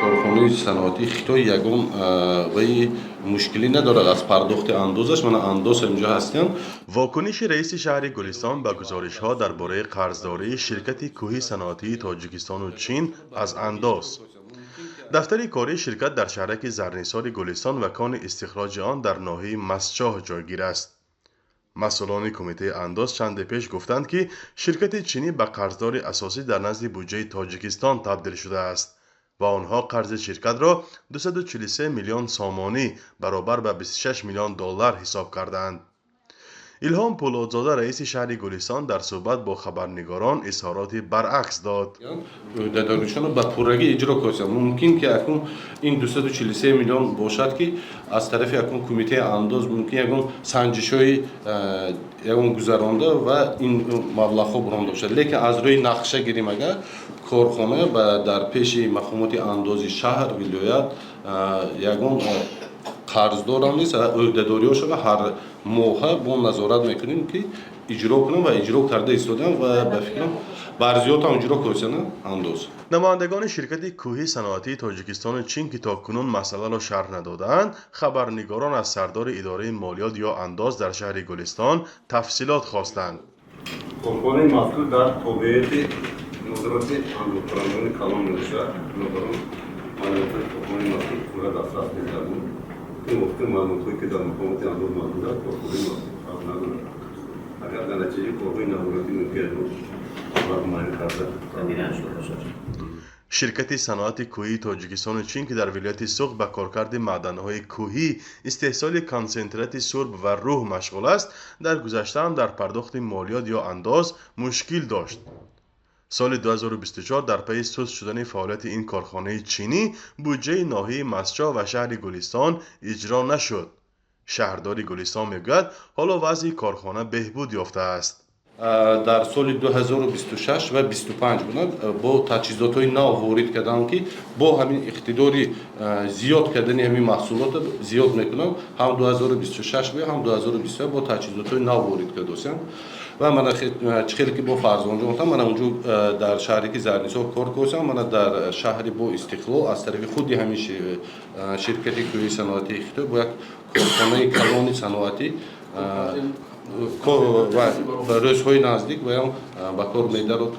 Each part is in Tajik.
корхонаи саноатии Хитой ягон ваи мушкилӣ надорад аз пардохти андозаш. Мана андоз инҷо ҳастанд. واکنش رئیس شهر گلستان به گزارش‌ها درباره قرضداری شرکت کوهی صنعتی تاجیکستان و چین از انداز. دفتر کاری شرکت در شهرک زرنیسار گلستان و کان استخراج آن در ناحیه مسچاه جایگیر است. مسئولان کمیته انداز چند پیش گفتند که شرکت چینی به قرضدار اساسی در نزد بودجه تاجیکستان تبدیل شده است و آنها قرض شرکت را 243 میلیون سامانی برابر به 26 میلیون دلار حساب کردند. الهام پولادزاده رئیس شهر گلستان در صحبت با خبرنگاران اظهارات برعکس داد. عهدهداریشان ба пуррагӣ иҷро карданд. Мумкин ки акун ин 243 миллион бошад ки аз тарафи акун кумитаи андоз мумкин ягон санҷишҳои ягон гузаронда ва ин маблағҳо буронда бошад. Лекин аз рӯи нақша гирем агар корхона дар пеши мақомоти андози шаҳр вилоят ягон қарздор ҳам нест. Ӯҳдадориҳошон ҳар моҳа бо назорат мекунем ки иҷро кунам ва иҷро карда истодаам ва ба фикрам барзиётам иҷро карданд андоз. نمایندگان شرکت کوهی صنعتی تاجیکستان و چین که تاکنون مسئله را شرح ندادند، خبرنگاران از سردار اداره مالیات یا انداز در شهر گلستان تفصیلات خواستند. کارخانه مذکور در تابعیت نظارت اندازه‌کنندگان کلان نوشته نظاران مالیات کارخانه مذکور پورا دسترس می‌کردند. این وقت معلوماتی که در مقامات انداز موجود است کارخانه مذکور ندارد. اگر در نتیجه کارهای نظارتی ممکن است شرکت صنعت کوهی تاجیکستان و چین که در ولایت سوق به کارکرد معدن‌های کوهی، استحصال کنسنترات سرب و روح مشغول است، در گذشته هم در پرداخت مالیات یا انداز مشکل داشت. سال 2024 در پی سست شدن فعالیت این کارخانه چینی، بودجه ناحیه مسچاه و شهر گلستان اجرا نشد. شهردار گلستان میگوید حالا وضع کارخانه بهبود یافته است. дар соли 2026 ва 25 бо таҷҳизотҳои нав ворид карданд ки бо ҳамин иқтидори зиёд кардани ҳамин маҳсулот зиёд мекунанд. ҳам 2026 ва ҳам 2027 бо таҷҳизотҳои нав ворид кардоянд. ва мана хеле ки бо фарзонҷон гуфтам, мана унҷо дар шаҳре ки зарнисор кор кардам, мана дар шаҳри бо истиқлол аз тарафи худи ҳамин ширкати кӯҳии саноатии Хитой бо як корхонаи калони саноатӣ рӯзҳои наздик баён ба кор медарод.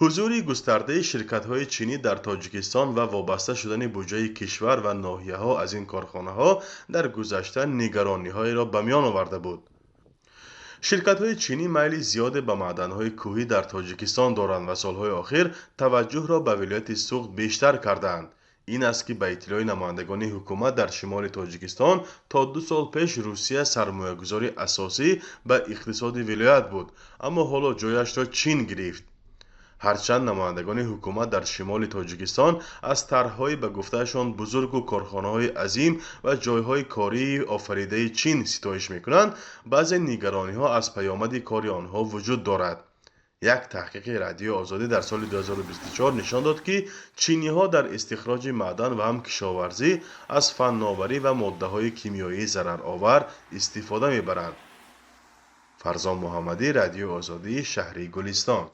حضور گسترده شرکت‌های چینی در تاجیکستان و وابسته شدن بودجه کشور و ناحیه‌ها از این کارخانه‌ها در گذشته نگرانی‌هایی را به میان آورده بود. شرکت‌های چینی میل زیاد به معدن‌های کوهی در تاجیکستان دارند و سال‌های اخیر توجه را به ولایت سوق بیشتر کردند. این است که به اطلاع نمایندگان حکومت در شمال تاجیکستان تا 2 سال پیش روسیه سرمایه‌گذاری اساسی به اقتصاد ولایت بود، اما حالا جایش را چین گرفت. هرچند نمایندگان حکومت در شمال تاجیکستان از طرح‌های به گفتهشان بزرگ و کارخانه‌های عظیم و جایهای کاری آفریده چین ستایش می‌کنند، بعضی نگرانی‌ها از پیامد کار آنها وجود دارد. یک تحقیق رادیو آزادی در سال 2024 نشان داد که چینی‌ها در استخراج معدن و هم کشاورزی از فناوری و ماده‌های کیمیایی ضررآور استفاده می‌برند. فرزان محمدی، رادیو آزادی، شهر گلستان.